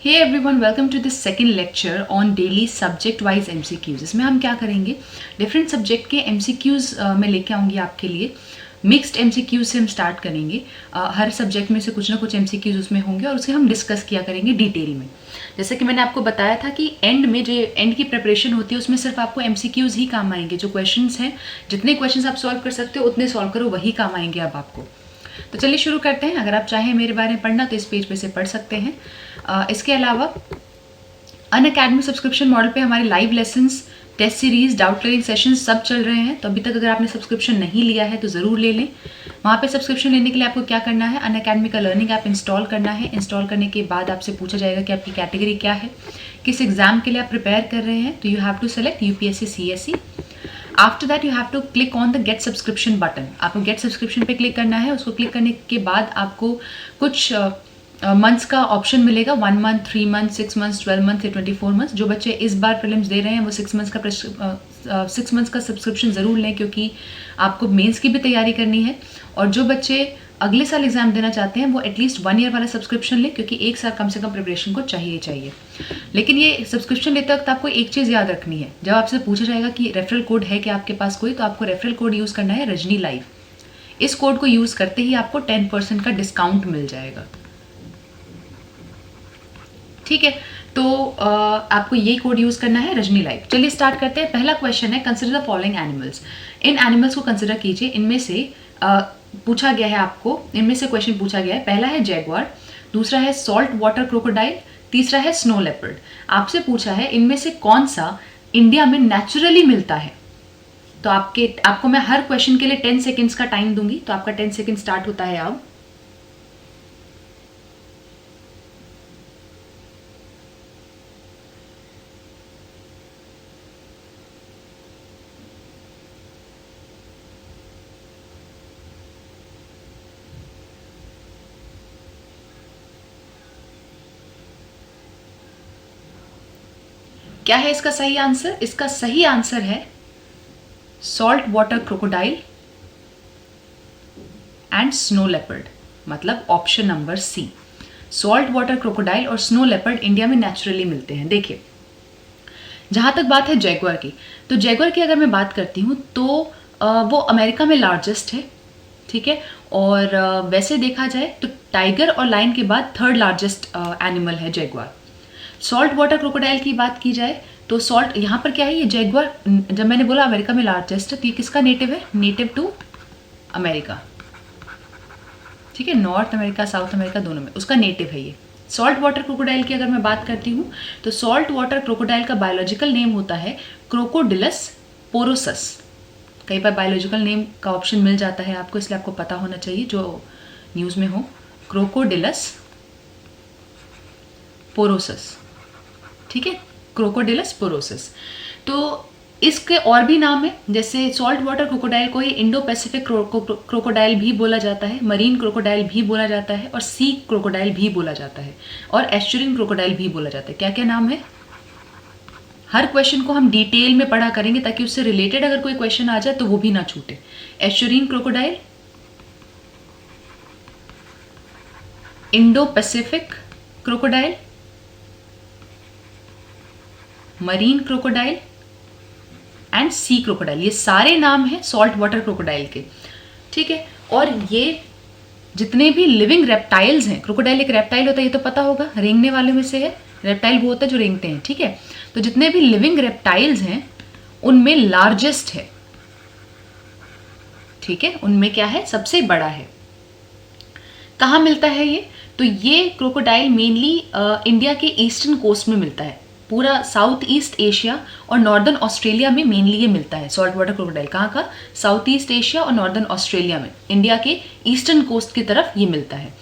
Hey everyone, welcome to this second lecture on daily subject wise MCQs. इसमें हम क्या करेंगे, डिफरेंट सब्जेक्ट के एमसीक्यूज में लेके आऊँगी आपके लिए। मिक्स्ड एमसीक्यूज से हम स्टार्ट करेंगे। हर सब्जेक्ट में से कुछ ना कुछ एमसीक्यूज उसमें होंगे और उसे हम डिस्कस किया करेंगे डिटेल में। जैसे कि मैंने आपको बताया था कि एंड में जो एंड की प्रिपरेशन होती है उसमें सिर्फ आपको एमसीक्यूज ही काम आएंगे। जो क्वेश्चंस हैं, जितने क्वेश्चंस आप सॉल्व कर सकते हो उतने सॉल्व करो, वही काम आएंगे अब आपको। तो चलिए शुरू करते हैं। अगर आप चाहें मेरे बारे में पढ़ना तो इस पेज पे से पढ़ सकते हैं। इसके अलावा अनअकैडमी सब्सक्रिप्शन मॉडल पे हमारे live lessons, test series, doubt clearing sessions सब चल रहे हैं। तो अभी तक अगर आपने सब्सक्रिप्शन नहीं लिया है तो ज़रूर ले लें। वहाँ पे सब्सक्रिप्शन लेने के लिए आपको क्या करना है, अनअकैडमी का लर्निंग ऐप इंस्टॉल करना है। इंस्टॉल करने के बाद आपसे पूछा जाएगा कि आपकी कैटेगरी क्या है, किस एग्जाम के लिए आप प्रिपेयर कर रहे हैं। तो you have to select UPSC CSE. After that you have to click on the get subscription button. आपको गेट सब्सक्रिप्शन पे क्लिक करना है। उसको क्लिक करने के बाद आपको कुछ मंथ्स का ऑप्शन मिलेगा, 1 मंथ, 3 मंथ, 6 मंथ्स, 12 मंथ या 24 मंथ्स। जो बच्चे इस बार प्रीलिम्स दे रहे हैं वो 6 मंथ्स का सब्सक्रिप्शन ज़रूर लें, क्योंकि आपको मेंस की भी तैयारी करनी है। और जो बच्चे अगले साल एग्जाम देना चाहते हैं वो एटलीस्ट 1 ईयर वाला सब्सक्रिप्शन लें, क्योंकि 1 साल कम से कम प्रिपरेशन को चाहिए। लेकिन ये सब्सक्रिप्शन लेते वक्त आपको एक चीज़ याद रखनी है। जब आपसे पूछा जाएगा कि रेफरल कोड है क्या आपके पास कोई, तो आपको रेफरल कोड यूज़ करना है रजनी लाइव। इस कोड को यूज़ करते ही आपको 10% का डिस्काउंट मिल जाएगा। ठीक है, तो आपको ये कोड यूज़ करना है रजनी लाइव। चलिए स्टार्ट करते हैं। पहला क्वेश्चन है, consider the following animals. In animals को कंसिडर कीजिए। इनमें से पूछा गया है आपको, इनमें से क्वेश्चन पूछा गया है। पहला है जैगुआर, दूसरा है सॉल्ट वाटर क्रोकोडाइल, तीसरा है स्नो लेपर्ड। आपसे पूछा है इनमें से कौन सा इंडिया में नेचुरली मिलता है। तो आपको मैं हर क्वेश्चन के लिए 10 सेकेंड्स का टाइम दूंगी। तो आपका 10 सेकेंड स्टार्ट होता है अब। क्या है इसका सही आंसर? इसका सही आंसर है salt water crocodile and snow leopard, मतलब option number C. Salt water crocodile और स्नो लेपर्ड इंडिया में नेचुरली मिलते हैं। देखिए, जहाँ तक बात है जैगुआर की, तो जैगुआर की अगर मैं बात करती हूँ तो वो अमेरिका में लार्जेस्ट है। ठीक है, और वैसे देखा जाए तो टाइगर और लायन के बाद 3rd लार्जेस्ट एनिमल है जैगुआर। सॉल्ट वाटर क्रोकोडाइल की बात की जाए तो सॉल्ट यहाँ पर क्या है, ये जैगुआर जब मैंने बोला अमेरिका में लार्जेस्ट है तो ये किसका नेटिव है, नेटिव टू अमेरिका। ठीक है, नॉर्थ अमेरिका साउथ अमेरिका दोनों में उसका नेटिव है ये। सॉल्ट वाटर क्रोकोडाइल की अगर मैं बात करती हूँ तो सॉल्ट वाटर क्रोकोडाइल का बायोलॉजिकल नेम होता है क्रोकोडिलस पोरोसस। कई बार बायोलॉजिकल नेम का ऑप्शन मिल जाता है आपको, इसलिए आपको पता होना चाहिए जो न्यूज़ में हो। Crocodylus porosus. ठीक है, क्रोकोडिलस पोरोसस। तो इसके और भी नाम है, जैसे सॉल्ट वाटर क्रोकोडाइल को ही इंडो पैसिफिक क्रोकोडाइल भी बोला जाता है, मरीन क्रोकोडाइल भी बोला जाता है, और सी क्रोकोडाइल भी बोला जाता है, और एस्चुरिन क्रोकोडाइल भी बोला जाता है। क्या क्या नाम है? हर क्वेश्चन को हम डिटेल में पढ़ा करेंगे ताकि उससे रिलेटेड अगर कोई क्वेश्चन आ जाए तो वो भी ना छूटे। Estuarine crocodile, Indo Pacific crocodile, marine crocodile and sea crocodile, ये सारे नाम हैं सॉल्ट वाटर क्रोकोडाइल के। ठीक है, और ये जितने भी लिविंग रेप्टाइल्स हैं, क्रोकोडाइल एक रेप्टाइल होता है, ये तो पता होगा, रेंगने वाले में से है। रेप्टाइल वो होता है जो रेंगते हैं। ठीक है, तो जितने भी लिविंग रेप्टाइल्स हैं उनमें लार्जेस्ट है। ठीक है, उनमें क्या है, सबसे बड़ा है। कहाँ मिलता है ये? तो ये क्रोकोडाइल मेनली इंडिया के ईस्टर्न कोस्ट में मिलता है। पूरा साउथ ईस्ट एशिया और नॉर्दर्न ऑस्ट्रेलिया में मेनली ये मिलता है। सॉल्ट वाटर क्रोकोडाइल कहाँ का? साउथ ईस्ट एशिया और नॉर्दर्न ऑस्ट्रेलिया में, इंडिया के ईस्टर्न कोस्ट की तरफ ये मिलता है।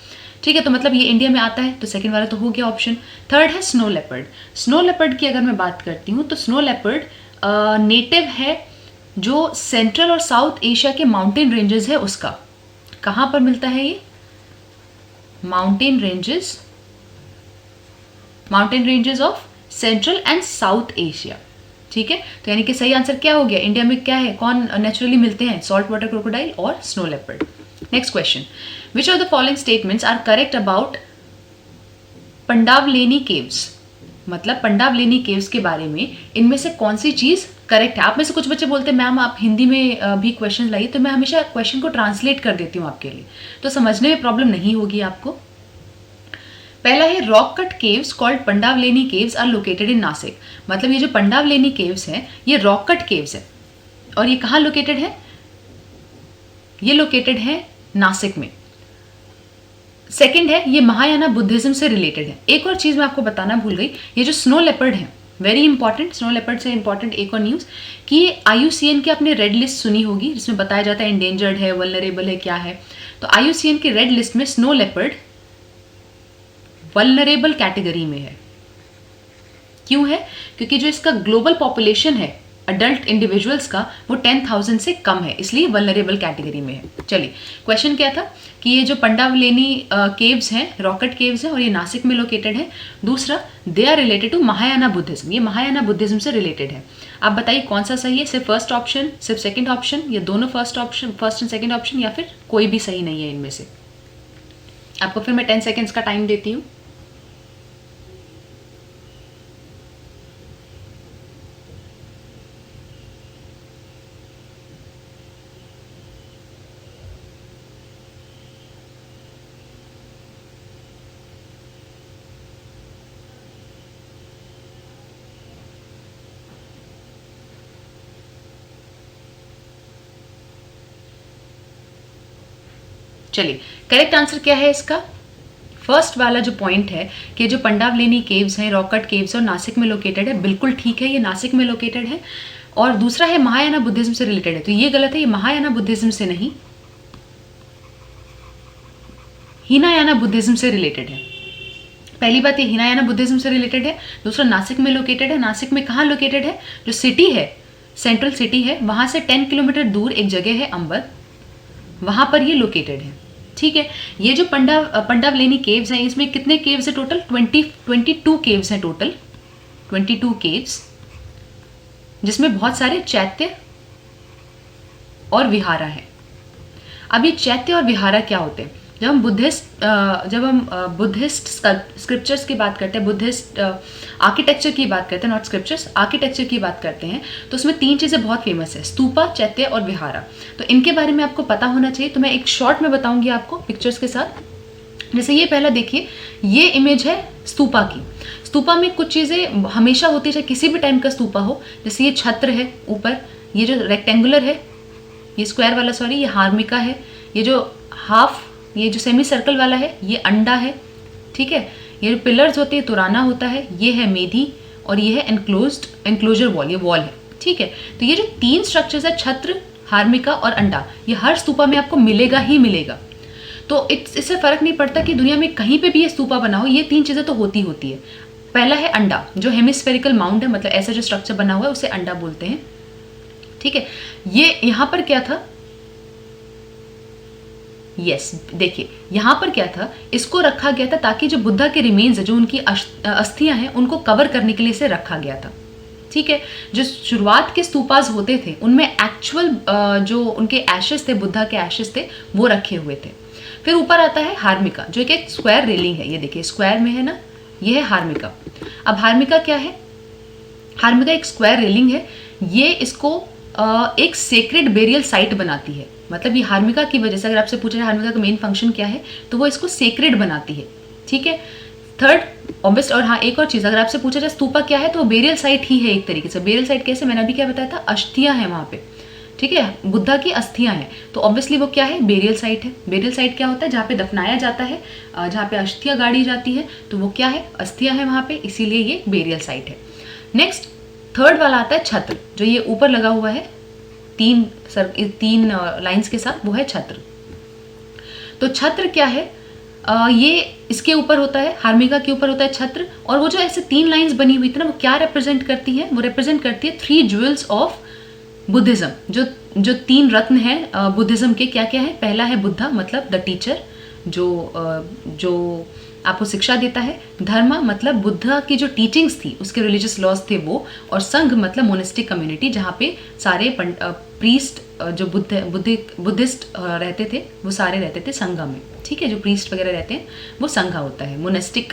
ठीक है, तो मतलब ये इंडिया में आता है। तो सेकंड वाला तो हो गया ऑप्शन। 3rd है स्नो लेपर्ड। स्नो लेपर्ड की अगर मैं बात करती हूँ तो स्नो लेपर्ड नेटिव है जो सेंट्रल और साउथ एशिया के माउंटेन रेंजेस है उसका। कहाँ पर मिलता है ये? Mountain ranges of central and south Asia. ठीक है, तो यानी कि सही आंसर क्या हो गया? इंडिया में क्या है, कौन नेचुरली मिलते हैं? सॉल्ट वाटर क्रोकोडाइल और snow leopard. Next question, which of the following statements are correct about Pandavleni caves, मतलब पंडावलेनी केव्स के बारे में इनमें से कौन सी चीज़ करेक्ट है। आप में से कुछ बच्चे बोलते हैं मैम आप हिंदी में भी क्वेश्चन लाइए, तो मैं हमेशा क्वेश्चन को ट्रांसलेट कर देती हूँ आपके लिए, तो समझने में प्रॉब्लम नहीं होगी आपको। पहला है rock cut caves called Pandavleni caves are located in Nashik, मतलब ये जो पंडावलेनी केव्स हैं ये रॉक कट केव्स है, और ये कहाँ लोकेटेड है, ये लोकेटेड है नासिक में। सेकंड है ये महायाना बुद्धिज्म से रिलेटेड है। एक और चीज़ मैं आपको बताना भूल गई, ये जो स्नो लेपर्ड है, वेरी इंपॉर्टेंट, स्नो लेपर्ड से इंपॉर्टेंट एक और न्यूज़ कि ये IUCN की आपने रेड लिस्ट सुनी होगी जिसमें बताया जाता है इंडेंजर्ड है, वल्नरेबल है, क्या है। तो IUCN की रेड लिस्ट में स्नो लेपर्ड वल्नरेबल कैटेगरी में है। क्यों है? क्योंकि जो इसका ग्लोबल पॉपुलेशन है अडल्ट इंडिविजुअल्स का वो 10,000 से कम है, इसलिए वल्नरेबल कैटेगरी में है। चलिए क्वेश्चन क्या था कि ये जो पंडावलेनी केव्स हैं रॉकेट केव्स हैं और ये नासिक में लोकेटेड है। दूसरा they are related to Mahayana Buddhism, ये महायाना बुद्धिज्म से रिलेटेड है। आप बताइए कौन सा सही है, सिर्फ फर्स्ट ऑप्शन, सिर्फ सेकंड ऑप्शन, या दोनों फर्स्ट एंड सेकंड ऑप्शन, या फिर कोई भी सही नहीं है इनमें से। आपको फिर मैं 10 सेकेंड्स का टाइम देती हूँ। चलिए करेक्ट आंसर क्या है इसका, फर्स्ट वाला जो पॉइंट है कि जो पंडावलेनी केव्स हैं रॉक कट केव्स और नासिक में लोकेटेड है, बिल्कुल ठीक है, ये नासिक में लोकेटेड है। और दूसरा है महायाना बुद्धिज्म से रिलेटेड है, तो ये गलत है, ये महायाना बुद्धिज्म से नहीं हीनायाना बुद्धिज्म से रिलेटेड है। पहली बात ये हीनायाना बुद्धिज्म से रिलेटेड है, दूसरा नासिक में लोकेटेड है। नासिक में कहाँ लोकेटेड है, जो सिटी है सेंट्रल सिटी है वहां से 10 किलोमीटर दूर एक जगह है अंबर, वहां पर ये लोकेटेड है। ठीक है, ये जो पंडावलेनी केव्स हैं इसमें कितने केव्स है टोटल, 22 केव्स हैं टोटल, 22 केव्स, जिसमें बहुत सारे चैत्य और विहारा है। अब ये चैत्य और विहारा क्या होते हैं, जब हम बुद्धिस्ट स्क्रिप्चर्स की बात करते हैं, बुद्धिस्ट आर्किटेक्चर की बात करते हैं, नॉट स्क्रिप्चर्स, आर्किटेक्चर की बात करते हैं, तो उसमें 3 चीज़ें बहुत फेमस है, स्तूपा, चैत्य और विहारा। तो इनके बारे में आपको पता होना चाहिए, तो मैं एक शॉर्ट में बताऊंगी आपको पिक्चर्स के साथ। जैसे ये पहला देखिए, ये इमेज है स्तूपा की। स्तूपा में कुछ चीज़ें हमेशा होती है, चाहे किसी भी टाइम का स्तूपा हो, जैसे ये छत्र है ऊपर, ये जो रेक्टेंगुलर है, ये स्क्वायर वाला सॉरी, ये हार्मिका है, ये जो हाफ, ये जो सेमी सर्कल वाला है ये अंडा है। ठीक है, ये जो पिलर्स होते हैं तुराना होता है, ये है मेधी, और ये है एनक्लोजर वॉल, ये वॉल है। ठीक है, तो ये जो 3 स्ट्रक्चर्स है, छत्र, हार्मिका और अंडा, ये हर स्तूपा में आपको मिलेगा ही मिलेगा। तो इससे फर्क नहीं पड़ता कि दुनिया में कहीं पे भी ये स्तूपा बना हो, ये 3 चीज़ें तो होती है। पहला है अंडा, जो हेमिस्फेरिकल माउंड है, मतलब ऐसा जो स्ट्रक्चर बना हुआ है उसे अंडा बोलते हैं। ठीक है, ये यहाँ पर क्या था, यस देखिए यहाँ पर क्या था, इसको रखा गया था ताकि जो बुद्धा के रिमेन्स है, जो उनकी अस्थियां हैं, उनको कवर करने के लिए इसे रखा गया था। ठीक है, जो शुरुआत के स्तूपास होते थे उनमें एक्चुअल जो उनके एशेस थे, बुद्धा के एशेस थे, वो रखे हुए थे। फिर ऊपर आता है हार्मिका, जो एक स्क्वायर रेलिंग है, ये देखिए स्क्वायर में है ना, ये है हार्मिका। अब हार्मिका क्या है, हार्मिका एक स्क्वायर रेलिंग है, ये इसको एक सेक्रेड बेरियल साइट बनाती है। मतलब ये हार्मिका की वजह से, अगर आपसे पूछा जाए हार्मिका का मेन फंक्शन क्या है, तो वो इसको सेक्रेड बनाती है। ठीक है, थर्ड ऑब्वियस, और हाँ एक और चीज़, अगर आपसे पूछा जाए स्तूपा क्या है, तो वो बेरियल साइट ही है एक तरीके से। बेरियल साइट कैसे, मैंने अभी क्या बताया था, अस्थियां हैं वहाँ पे। ठीक है, बुद्धा की अस्थियां हैं, तो ऑब्वियसली वो क्या है, बेरियल साइट है। बेरियल साइट क्या होता है, जहाँ पे दफनाया जाता है, जहाँ पे अस्थियां गाड़ी जाती है, तो वो क्या है, अस्थियां है वहाँ पे, इसीलिए ये बेरियल साइट है। नेक्स्ट थर्ड वाला आता है छत्र, जो ये ऊपर लगा हुआ है 3 लाइंस के साथ, वो है छत्र। तो छत्र क्या है, ये इसके ऊपर होता है, हार्मिका के ऊपर होता है छत्र, और वो जो ऐसे 3 लाइंस बनी हुई थी ना, वो क्या रिप्रेजेंट करती है, वो रिप्रेजेंट करती है 3 ज्वेल्स ऑफ बुद्धिज्म। जो 3 रत्न हैं बुद्धिज्म के, क्या क्या है, पहला है बुद्धा, मतलब द टीचर, जो आपको शिक्षा देता है। धर्मा मतलब बुद्धा की जो टीचिंग्स थी, उसके रिलीजियस लॉज थे वो, और संघ मतलब मोनेस्टिक कम्युनिटी, जहाँ पे सारे प्रीस्ट जो बुद्धिस्ट रहते थे, वो सारे रहते थे संघा में। ठीक है, जो प्रीस्ट वगैरह रहते हैं वो संघा होता है, मोनेस्टिक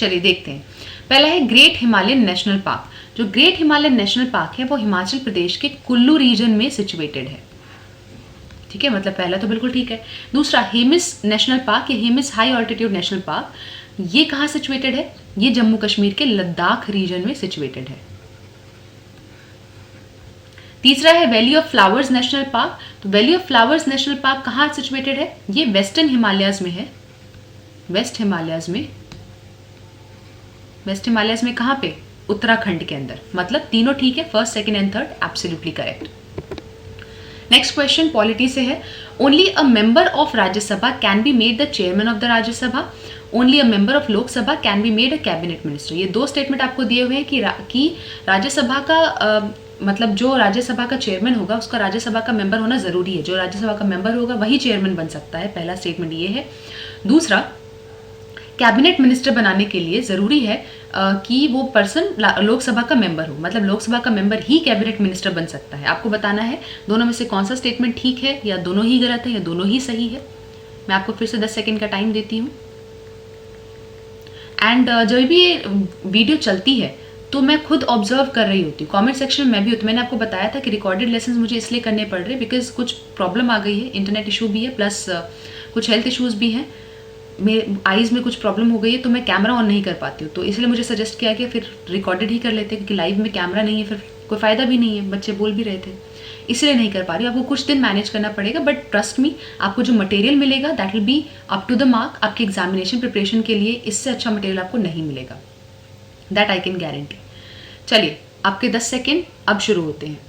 चलिए देखते हैं। पहला है ग्रेट हिमालयन नेशनल पार्क। जो ग्रेट हिमालयन नेशनल पार्क है वो हिमाचल प्रदेश के कुल्लू रीजन में सिचुएटेड है। ठीक है, मतलब पहला तो बिल्कुल ठीक है। दूसरा हेमिस नेशनल पार्क या Hemis high altitude national park, ये कहाँ सिचुएटेड है? ये जम्मू कश्मीर के लद्दाख रीजन में सिचुएटेड है। तीसरा है valley of flowers national park. तो valley of flowers national park कहाँ सिचुएटेड है? ये वेस्टर्न हिमालयाज में है। वेस्ट हिमालयाज में कहाँ पे? उत्तराखंड के अंदर। मतलब तीनों ठीक है, first, second and third absolutely correct. Next question polity से है। Only a member of Rajya Sabha can be made the chairman of the Rajya Sabha, only a member of Lok Sabha can be made a cabinet minister. ये दो स्टेटमेंट आपको दिए हुए हैं कि राज्यसभा का मतलब जो राज्यसभा का चेयरमैन होगा उसका राज्यसभा का मेंबर होना जरूरी है। जो राज्यसभा का मेंबर होगा वही चेयरमैन बन सकता है। पहला स्टेटमेंट ये है। दूसरा, कैबिनेट मिनिस्टर बनाने के लिए जरूरी है कि वो पर्सन लोकसभा का मेंबर हो। मतलब लोकसभा का मेंबर ही कैबिनेट मिनिस्टर बन सकता है। आपको बताना है दोनों में से कौन सा स्टेटमेंट ठीक है, या दोनों ही गलत है, या दोनों ही सही है। मैं आपको फिर से 10 सेकेंड का टाइम देती हूँ। एंड जब भी ये वीडियो चलती है तो मैं खुद ऑब्जर्व कर रही होती हूँ। कमेंट सेक्शन में मैं भी होती। मैंने आपको बताया था कि रिकॉर्डेड लेसन मुझे इसलिए करने पड़ रहे बिकॉज कुछ प्रॉब्लम आ गई है, इंटरनेट इशू भी है, प्लस कुछ हेल्थ इशूज़ भी हैं। मेरे आईज़ में कुछ प्रॉब्लम हो गई है तो मैं कैमरा ऑन नहीं कर पाती हूँ। तो इसलिए मुझे सजेस्ट किया कि फिर रिकॉर्डेड ही कर लेते, क्योंकि लाइव में कैमरा नहीं है, फिर कोई फ़ायदा भी नहीं है। बच्चे बोल भी रहे थे, इसलिए नहीं कर पा रही। आपको कुछ दिन मैनेज करना पड़ेगा, बट ट्रस्ट मी, आपको जो मटेरियल मिलेगा that will be up to the mark. आपके एग्जामिनेशन प्रिपरेशन के लिए इससे अच्छा मटेरियल आपको नहीं मिलेगा, दैट आई कैन गारंटी। चलिए, आपके 10 सेकेंड अब शुरू होते हैं।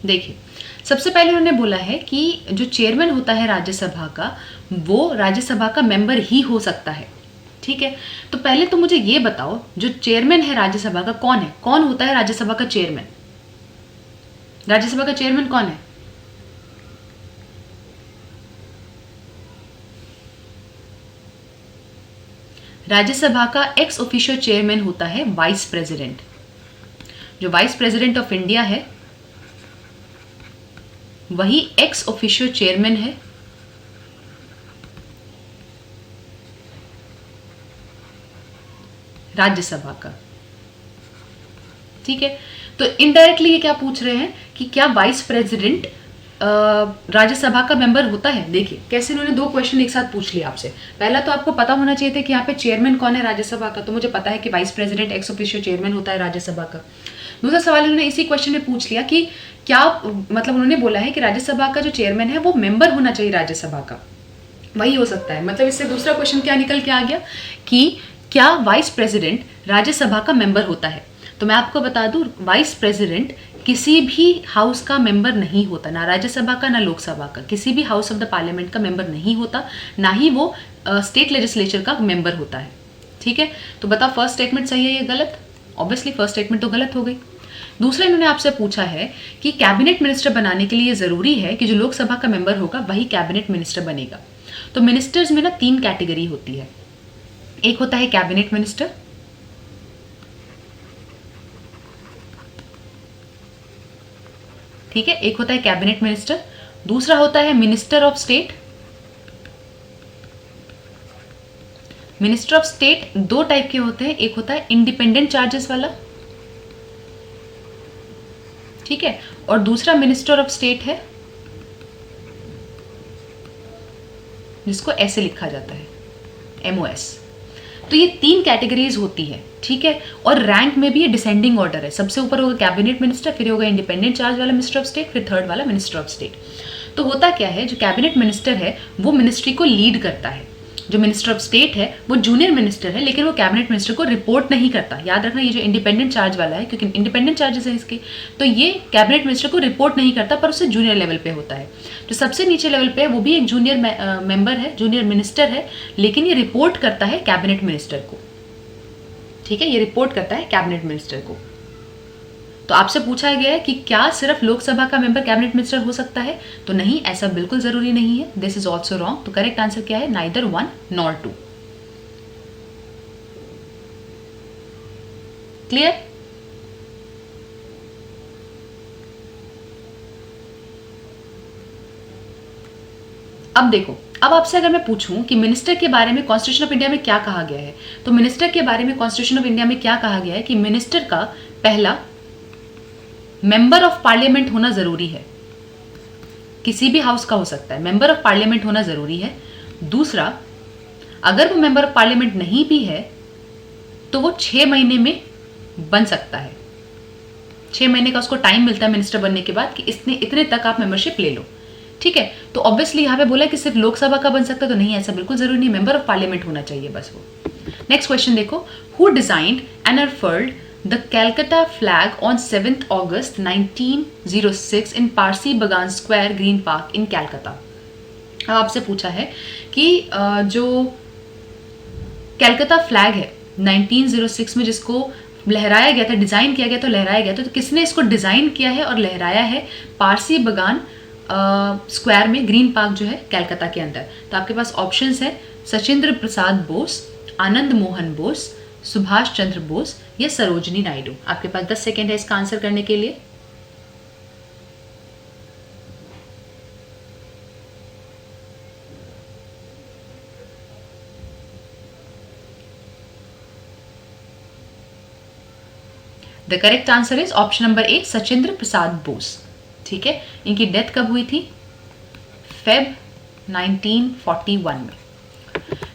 देखिए, सबसे पहले उन्होंने बोला है कि जो चेयरमैन होता है राज्यसभा का, वो राज्यसभा का मेंबर ही हो सकता है। ठीक है, तो पहले तो मुझे ये बताओ, जो चेयरमैन है राज्यसभा का कौन है? कौन होता है राज्यसभा का चेयरमैन? राज्यसभा का चेयरमैन कौन है? राज्यसभा का एक्स ऑफिशियो चेयरमैन होता है वाइस प्रेसिडेंट। जो वाइस प्रेसिडेंट ऑफ इंडिया है वही एक्स ऑफिशियो चेयरमैन है राज्यसभा का। ठीक है, तो इनडायरेक्टली ये क्या पूछ रहे हैं कि क्या वाइस प्रेसिडेंट राज्यसभा का मेंबर होता है? देखिए कैसे इन्होंने दो क्वेश्चन एक साथ पूछ लिया आपसे। पहला तो आपको पता होना चाहिए था कि यहाँ पे चेयरमैन कौन है राज्यसभा का, तो मुझे पता है कि vice president ex officio chairman होता है राज्यसभा का। दूसरा सवाल इन्होंने इसी क्वेश्चन में पूछ लिया कि क्या, मतलब उन्होंने बोला है कि राज्यसभा का जो चेयरमैन है वो मेंबर होना चाहिए राज्यसभा का, वही हो सकता है। मतलब इससे दूसरा क्वेश्चन क्या निकल के आ गया कि क्या वाइस प्रेसिडेंट राज्यसभा का मेंबर होता है? तो मैं आपको बता दूं, वाइस प्रेसिडेंट किसी भी हाउस का मेंबर नहीं होता, ना राज्यसभा का ना लोकसभा का, किसी भी हाउस ऑफ द पार्लियामेंट का मेंबर नहीं होता, ना ही वो स्टेट लेजिस्लेचर का मेंबर होता है। ठीक है, तो बताओ फर्स्ट स्टेटमेंट सही है या गलत? ऑब्वियसली फर्स्ट स्टेटमेंट तो गलत हो गई। दूसरा इन्होंने आपसे पूछा है कि कैबिनेट मिनिस्टर बनाने के लिए जरूरी है कि जो लोकसभा का मेंबर होगा वही कैबिनेट मिनिस्टर बनेगा। तो मिनिस्टर्स में ना 3 कैटेगरी होती है। एक होता है कैबिनेट मिनिस्टर, ठीक है, एक होता है कैबिनेट मिनिस्टर। दूसरा होता है minister of state. Minister of state 2 type के होते हैं, एक होता है इंडिपेंडेंट चार्जेस वाला, ठीक है, और दूसरा मिनिस्टर ऑफ स्टेट है जिसको ऐसे लिखा जाता है MOS। तो ये 3 कैटेगरीज होती है, ठीक है, और रैंक में भी ये डिसेंडिंग ऑर्डर है। सबसे ऊपर होगा कैबिनेट मिनिस्टर, फिर होगा इंडिपेंडेंट चार्ज वाला मिनिस्टर ऑफ स्टेट, फिर थर्ड वाला मिनिस्टर ऑफ स्टेट। तो होता क्या है, जो कैबिनेट मिनिस्टर है वो मिनिस्ट्री को लीड करता है। जो मिनिस्टर ऑफ स्टेट है वो जूनियर मिनिस्टर है, लेकिन वो कैबिनेट मिनिस्टर को रिपोर्ट नहीं करता। याद रखना, ये जो इंडिपेंडेंट चार्ज वाला है, क्योंकि इंडिपेंडेंट चार्जेस है इसके, तो ये कैबिनेट मिनिस्टर को रिपोर्ट नहीं करता, पर उससे जूनियर लेवल पे होता है। जो सबसे नीचे लेवल पे है वो भी एक जूनियर मेंबर है, जूनियर मिनिस्टर है, लेकिन ये रिपोर्ट करता है कैबिनेट मिनिस्टर को। ठीक है, ये रिपोर्ट करता है कैबिनेट मिनिस्टर को। तो आपसे पूछा गया है कि क्या सिर्फ लोकसभा का मेंबर कैबिनेट मिनिस्टर हो सकता है, तो नहीं, ऐसा बिल्कुल जरूरी नहीं है। This is also wrong. तो करेक्ट आंसर क्या है? Neither 1 nor 2। क्लियर? अब देखो, अब आपसे अगर मैं पूछूं कि मिनिस्टर के बारे में कॉन्स्टिट्यूशन ऑफ इंडिया में क्या कहा गया है, तो मिनिस्टर के बारे में कॉन्स्टिट्यूशन ऑफ इंडिया में क्या कहा गया है कि मिनिस्टर का पहला मेंबर ऑफ पार्लियामेंट होना जरूरी है, किसी भी हाउस का हो सकता है, मेंबर ऑफ पार्लियामेंट होना जरूरी है। दूसरा, अगर वो मेंबर ऑफ पार्लियामेंट नहीं भी है तो वो 6 महीने में बन सकता है। 6 महीने का उसको टाइम मिलता है मिनिस्टर बनने के बाद कि इतने तक आप मेंबरशिप ले लो। ठीक है, तो ऑब्वियसली यहाँ पे बोला कि सिर्फ लोकसभा का बन सकता है, तो नहीं, ऐसा बिल्कुल जरूरी नहीं, मेंबर ऑफ पार्लियामेंट होना चाहिए बस वो। नेक्स्ट क्वेश्चन देखो, who designed and unfurled the Calcutta flag on 7 August 1906 in Parsi Bagan square green park in Calcutta. अब आपसे पूछा है कि जो कैलकाटा फ्लैग है 1906 में जिसको लहराया गया था, डिजाइन किया गया था, लहराया गया था, तो किसने इसको डिजाइन किया है और लहराया है? पारसी बगान स्क्वायर में, ग्रीन पार्क जो है कैलकाता के अंदर। तो आपके पास ऑप्शंस है सचिंद्र प्रसाद बोस, आनंद मोहन बोस, सुभाष चंद्र बोस या सरोजनी नायडू। आपके पास 10 सेकेंड है इसका आंसर करने के लिए। The correct answer is option number A, Sachindra Prasad Bose. ठीक है, इनकी डेथ कब हुई थी? फेब 1941 में।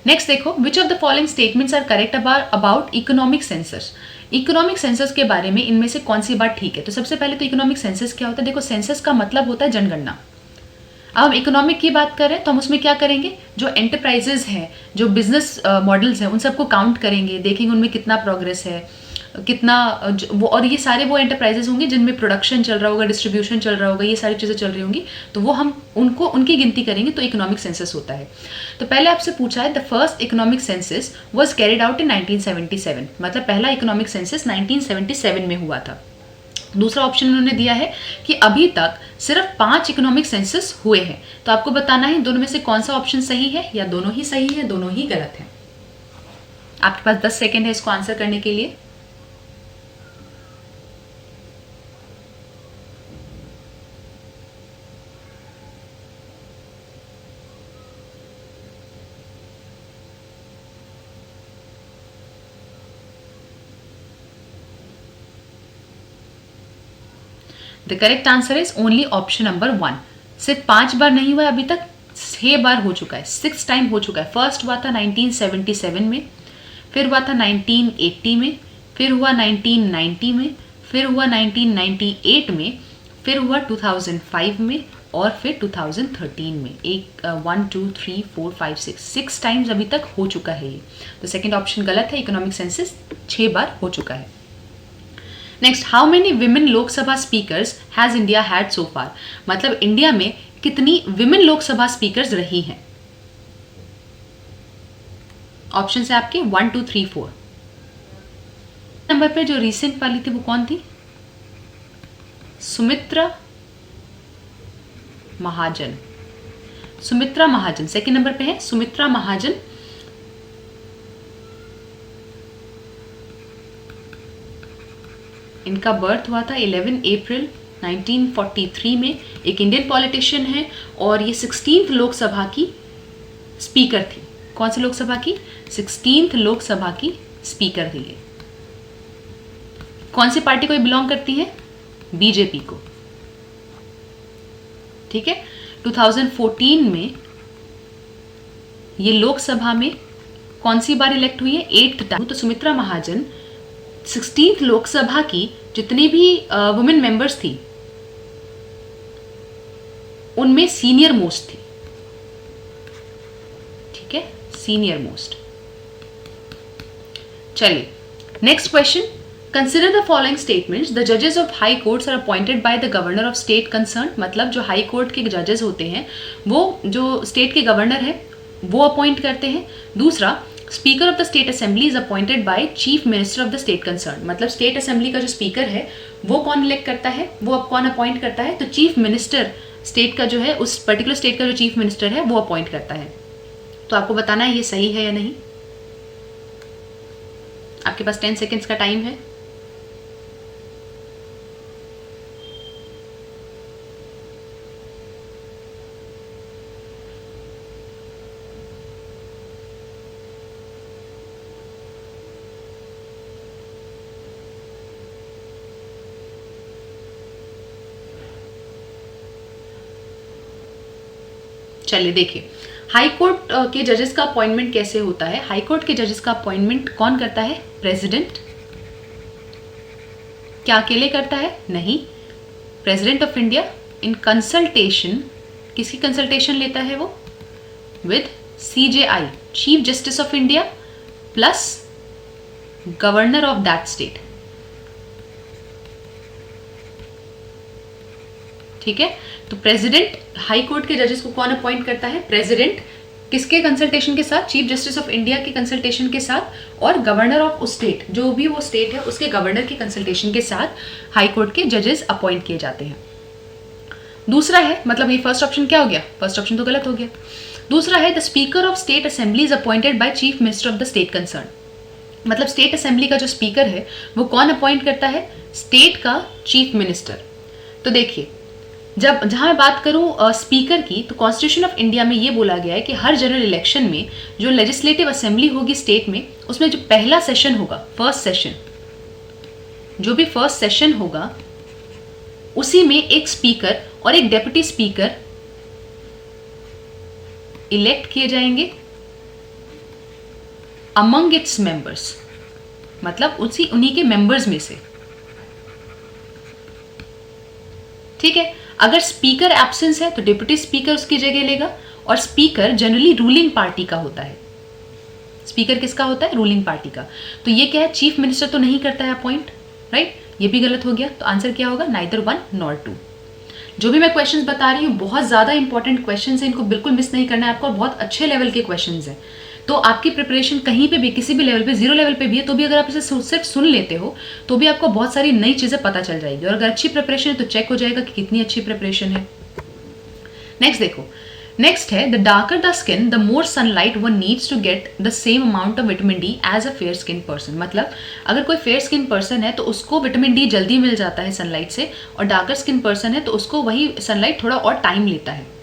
नेक्स्ट देखो, which of the following statements are correct about economic census. Economic census के बारे में इनमें से कौन सी बात ठीक है? तो सबसे पहले तो इकोनॉमिक सेंसस क्या होता है? देखो, सेंसस का मतलब होता है जनगणना। अब हम इकोनॉमिक की बात कर रहे हैं तो हम उसमें क्या करेंगे? जो एंटरप्राइजेस हैं, जो बिजनेस मॉडल्स हैं, उन सबको काउंट करेंगे, देखेंगे उनमें कितना प्रोग्रेस है, कितना वो, और ये सारे वो एंटरप्राइजेस होंगे जिनमें प्रोडक्शन चल रहा होगा, डिस्ट्रीब्यूशन चल रहा होगा, ये सारी चीज़ें चल रही होंगी, तो वो हम उनको उनकी गिनती करेंगे, तो इकोनॉमिक सेंसस होता है। तो पहले आपसे पूछा है the first economic census was carried out in 1977, मतलब पहला इकोनॉमिक सेंसस 1977 में हुआ था। दूसरा ऑप्शन उन्होंने दिया है कि अभी तक सिर्फ 5 इकोनॉमिक सेंसस हुए हैं। तो आपको बताना है दोनों में से कौन सा ऑप्शन सही है, या दोनों ही सही है, दोनों ही गलत है। आपके पास 10 सेकेंड है इसको आंसर करने के लिए। The correct answer is only option number 1। सिर्फ 5 बार नहीं हुआ अभी तक, 6 बार हो चुका है, 6 टाइम हो चुका है। फर्स्ट हुआ था 1977 में, फिर हुआ था 1980 में, फिर हुआ 1990 में, फिर हुआ 1998 में, फिर हुआ 2005 में, और फिर 2013 में। 1 2 3 4 5 6 टाइम्स अभी तक हो चुका है ये। तो सेकेंड ऑप्शन गलत है, इकोनॉमिक सेंसस 6 बार हो चुका है। Next, how many women Lok Sabha speakers has India had so far. मतलब इंडिया में कितनी विमेन लोकसभा स्पीकर्स रही हैं? ऑप्शन है आपके 1 2 3 4। नंबर पे जो रिसेंट वाली थी वो कौन थी? सुमित्रा महाजन। सुमित्रा महाजन सेकेंड नंबर पे है, सुमित्रा महाजन। इनका बर्थ हुआ था 11 अप्रैल 1943 में। एक इंडियन पॉलिटिशियन है और ये 16th लोकसभा की स्पीकर थी। कौन सी लोकसभा की? 16th लोकसभा की स्पीकर थी ये। कौन सी पार्टी को ये बिलोंग करती है? बीजेपी को। ठीक है, 2014 में ये लोकसभा में कौन सी बार इलेक्ट हुई है? 8th time. तो सुमित्रा महाजन 16th लोकसभा की जितनी भी वुमेन मेंबर्स थी उनमें सीनियर मोस्ट थी। ठीक है, सीनियर मोस्ट। चलिए next question, consider the following statements, the जजेस of high courts are appointed by the governor of state concern. मतलब जो हाई कोर्ट के जजेस होते हैं वो जो स्टेट के गवर्नर है वो अपॉइंट करते हैं। दूसरा, speaker of the state assembly is appointed by chief minister of the state concern, मतलब स्टेट असेंबली का जो स्पीकर है वो कौन इलेक्ट करता है, वो अब कौन अपॉइंट करता है, तो चीफ मिनिस्टर स्टेट का जो है, उस पर्टिकुलर स्टेट का जो चीफ मिनिस्टर है वो अपॉइंट करता है। तो आपको बताना है ये सही है या नहीं। आपके पास 10 सेकेंड्स का टाइम है। चलिए देखिए, हाई कोर्ट के जजेस का अपॉइंटमेंट कैसे होता है। हाई कोर्ट के जजेस का अपॉइंटमेंट कौन करता है, प्रेसिडेंट। क्या अकेले करता है, नहीं, president of India in consultation, किसकी कंसल्टेशन लेता है वो, with CJI, chief justice of India plus governor of that state. ठीक है, तो प्रेसिडेंट हाई कोर्ट के जजेस को कौन अपॉइंट करता है, प्रेसिडेंट, किसके कंसल्टेशन के साथ, चीफ जस्टिस ऑफ इंडिया के कंसल्टेशन के साथ, और गवर्नर ऑफ उस स्टेट, जो भी वो स्टेट है उसके गवर्नर की कंसल्टेशन के साथ हाई कोर्ट के जजेस अपॉइंट किए जाते हैं। दूसरा है, मतलब ये फर्स्ट ऑप्शन क्या हो गया, फर्स्ट ऑप्शन तो गलत हो गया। दूसरा है the speaker of state assembly is appointed by chief minister of the state concern, मतलब स्टेट असेंबली का जो स्पीकर है वो कौन अपॉइंट करता है, स्टेट का चीफ मिनिस्टर। तो देखिए, जब जहां मैं बात करूं स्पीकर की, तो कॉन्स्टिट्यूशन ऑफ इंडिया में ये बोला गया है कि हर जनरल इलेक्शन में जो लेजिस्लेटिव असेंबली होगी स्टेट में, उसमें जो पहला सेशन होगा, फर्स्ट सेशन, जो भी फर्स्ट सेशन होगा उसी में एक स्पीकर और एक डेप्यूटी स्पीकर इलेक्ट किए जाएंगे अमंग इट्स मेंबर्स, मतलब उन्हीं के मेंबर्स में से। ठीक है, अगर स्पीकर एब्सेंस है तो डिप्टी स्पीकर उसकी जगह लेगा, और स्पीकर जनरली रूलिंग पार्टी का होता है। स्पीकर किसका होता है, रूलिंग पार्टी का। तो ये क्या है, चीफ मिनिस्टर तो नहीं करता है अपॉइंट, राइट, ये भी गलत हो गया। तो आंसर क्या होगा, नाइदर 1 नॉर 2। जो भी मैं क्वेश्चंस बता रही हूँ बहुत ज्यादा इंपॉर्टेंट क्वेश्चंस हैं, इनको बिल्कुल मिस नहीं करना है आपको, और बहुत अच्छे लेवल के क्वेश्चंस हैं। तो आपकी प्रिपरेशन कहीं पे भी, किसी भी लेवल पे, 0 लेवल पे भी है तो भी अगर आप इसे सिर्फ सुन लेते हो तो भी आपको बहुत सारी नई चीजें पता चल जाएगी, और अगर अच्छी प्रिपरेशन है तो चेक हो जाएगा कि कितनी अच्छी प्रिपरेशन है। नेक्स्ट देखो, नेक्स्ट है the darker the skin the more sunlight one needs to get the same amount of vitamin D as a fair skin person, मतलब अगर कोई फेयर स्किन पर्सन है तो उसको विटामिन डी जल्दी मिल जाता है सनलाइट से, और डार्कर स्किन पर्सन है तो उसको वही सनलाइट थोड़ा और टाइम लेता है।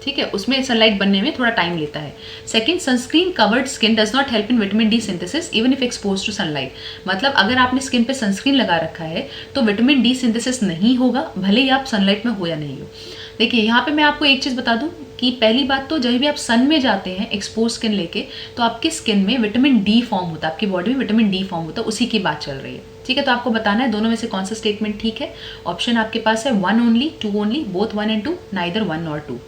ठीक है, उसमें सनलाइट बनने में थोड़ा टाइम लेता है। Second, sunscreen covered skin does not help in vitamin D synthesis even if expose to sunlight, मतलब अगर आपने स्किन पे सनस्क्रीन लगा रखा है तो विटामिन डी सिंथेसिस नहीं होगा, भले ही आप सनलाइट में हो या नहीं हो। देखिए, यहाँ पे मैं आपको एक चीज बता दूं कि पहली बात तो जब भी आप सन में जाते हैं एक्सपोज स्किन लेके, तो आपकी स्किन में विटामिन डी फॉर्म होता है, आपकी बॉडी में विटामिन डी फॉर्म होता है, उसी की बात चल रही है। ठीक है, तो आपको बताना है दोनों में से कौन सा स्टेटमेंट ठीक है। ऑप्शन आपके पास है 1 only, 2 only, both 1 and 2, neither 1 nor 2।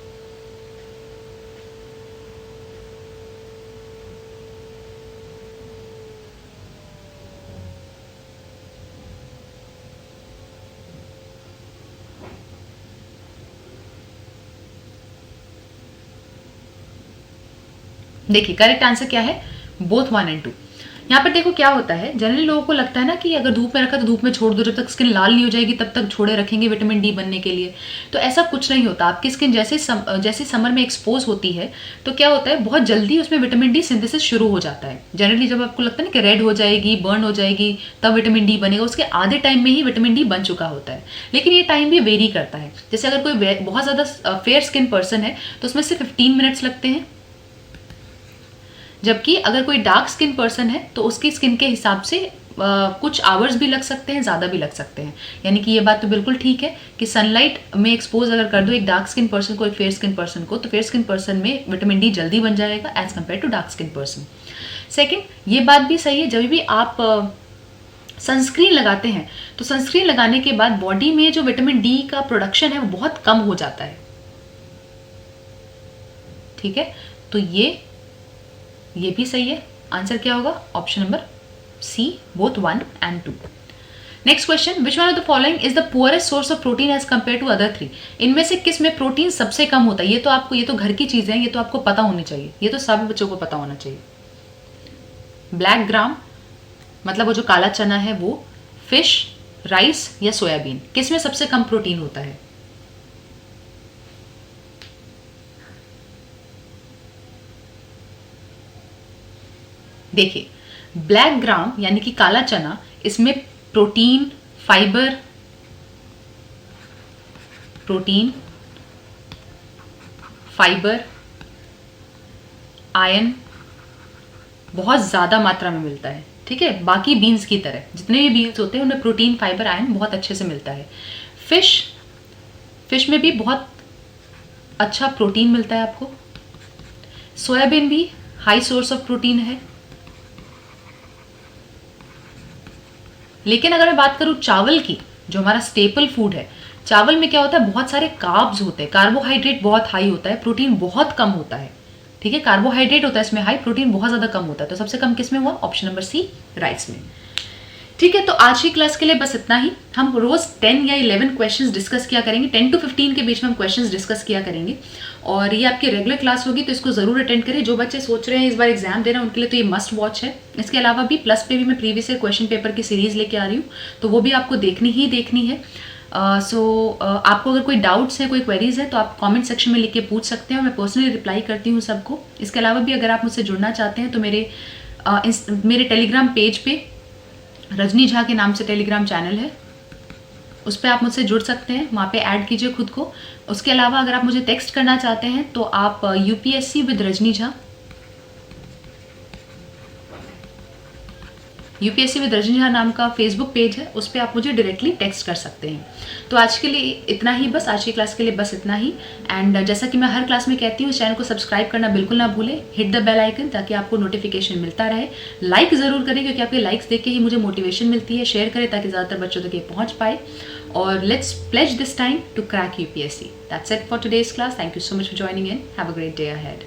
देखिए, करेक्ट आंसर क्या है, बोथ 1 and 2। यहाँ पर देखो क्या होता है, जनरली लोगों को लगता है ना कि अगर धूप में रखा तो धूप में छोड़ दो, जब तक स्किन लाल नहीं हो जाएगी तब तक छोड़े रखेंगे विटामिन डी बनने के लिए। तो ऐसा कुछ नहीं होता। आपकी स्किन जैसे समर में एक्सपोज होती है तो क्या होता है, बहुत जल्दी उसमें विटामिन डी सिंथेसिस शुरू हो जाता है। जनरली जब आपको लगता है ना कि रेड हो जाएगी, बर्न हो जाएगी, तब विटामिन डी बनेगा, उसके आधे टाइम में ही विटामिन डी बन चुका होता है। लेकिन ये टाइम भी वेरी करता है। जैसे अगर कोई बहुत ज़्यादा फेयर स्किन पर्सन है तो उसमें सिर्फ 15 मिनट्स लगते हैं, जबकि अगर कोई डार्क स्किन पर्सन है तो उसकी स्किन के हिसाब से कुछ आवर्स भी लग सकते हैं, ज़्यादा भी लग सकते हैं। यानी कि ये बात तो बिल्कुल ठीक है कि सनलाइट में एक्सपोज अगर कर दो एक डार्क स्किन पर्सन को, एक फेयर स्किन पर्सन को, तो फेयर स्किन पर्सन में विटामिन डी जल्दी बन जाएगा as compare to dark skin person. Second, ये बात भी सही है, जब भी आप सनस्क्रीन लगाते हैं तो सनस्क्रीन लगाने के बाद बॉडी में जो विटामिन डी का प्रोडक्शन है वो बहुत कम हो जाता है। ठीक है, तो ये भी सही है। आंसर क्या होगा, option number C, both 1 and 2। Next question, which one of the following is the poorest source of protein as compare to other 3। इनमें से किस में प्रोटीन सबसे कम होता है। ये तो घर की चीजें हैं, ये तो आपको पता होनी चाहिए, ये तो सभी बच्चों को पता होना चाहिए। ब्लैक ग्राम मतलब वो जो काला चना है वो, फिश, राइस या सोयाबीन, किस में सबसे कम प्रोटीन होता है? देखिए, ब्लैक ग्राम यानी कि काला चना, इसमें प्रोटीन, फाइबर, आयरन बहुत ज़्यादा मात्रा में मिलता है। ठीक है, बाकी बीन्स की तरह जितने भी बीन्स होते हैं उनमें प्रोटीन, फाइबर, आयरन बहुत अच्छे से मिलता है। फिश में भी बहुत अच्छा प्रोटीन मिलता है आपको। सोयाबीन भी हाई सोर्स ऑफ प्रोटीन है। लेकिन अगर मैं बात करूं चावल की, जो हमारा स्टेपल फूड है, चावल में क्या होता है, बहुत सारे कार्ब्स होते हैं, कार्बोहाइड्रेट बहुत हाई होता है, प्रोटीन बहुत कम होता है। ठीक है, कार्बोहाइड्रेट होता है इसमें हाई, प्रोटीन बहुत ज्यादा कम होता है। तो सबसे कम किस में हुआ? ऑप्शन नंबर सी, राइस में। ठीक है, तो आज की क्लास के लिए बस इतना ही। हम रोज 10 या 11 क्वेश्चंस डिस्कस किया करेंगे, 10 to 15 के बीच में हम क्वेश्चंस डिस्कस किया करेंगे, और ये आपकी रेगुलर क्लास होगी, तो इसको जरूर अटेंड करें। जो बच्चे सोच रहे हैं इस बार एग्जाम देना, उनके लिए तो ये मस्ट वॉच है। इसके अलावा भी प्लस पे भी मैं प्रीवियस ईयर क्वेश्चन पेपर की सीरीज लेके आ रही हूँ, तो वो भी आपको देखनी है। आपको अगर कोई डाउट्स है, कोई क्वेरीज है, तो आप कमेंट सेक्शन में लिख के पूछ सकते हैं, और मैं पर्सनली रिप्लाई करती हूँ सबको। इसके अलावा भी अगर आप मुझसे जुड़ना चाहते हैं तो मेरे टेलीग्राम पेज पे रजनी झा के नाम से टेलीग्राम चैनल है, उस पर आप मुझसे जुड़ सकते हैं, वहाँ पे ऐड कीजिए खुद को। उसके अलावा अगर आप मुझे टेक्स्ट करना चाहते हैं तो आप यूपीएससी विद रजनी झा नाम का फेसबुक पेज है, उस पर आप मुझे डायरेक्टली टेक्स्ट कर सकते हैं। तो आज के लिए इतना ही, बस आज की क्लास के लिए बस इतना ही। एंड जैसा कि मैं हर क्लास में कहती हूँ, चैनल को सब्सक्राइब करना बिल्कुल ना भूलें, हिट द बेल आइकन, ताकि आपको नोटिफिकेशन मिलता रहे। लाइक ज़रूर करें, क्योंकि आपके लाइक्स देख के ही मुझे मोटिवेशन मिलती है। शेयर करें ताकि ज़्यादातर बच्चों तक ये पहुँच पाए। और let's pledge this time to crack UPSC. That's it for today's class. Thank you so much for joining in. Have a great day ahead.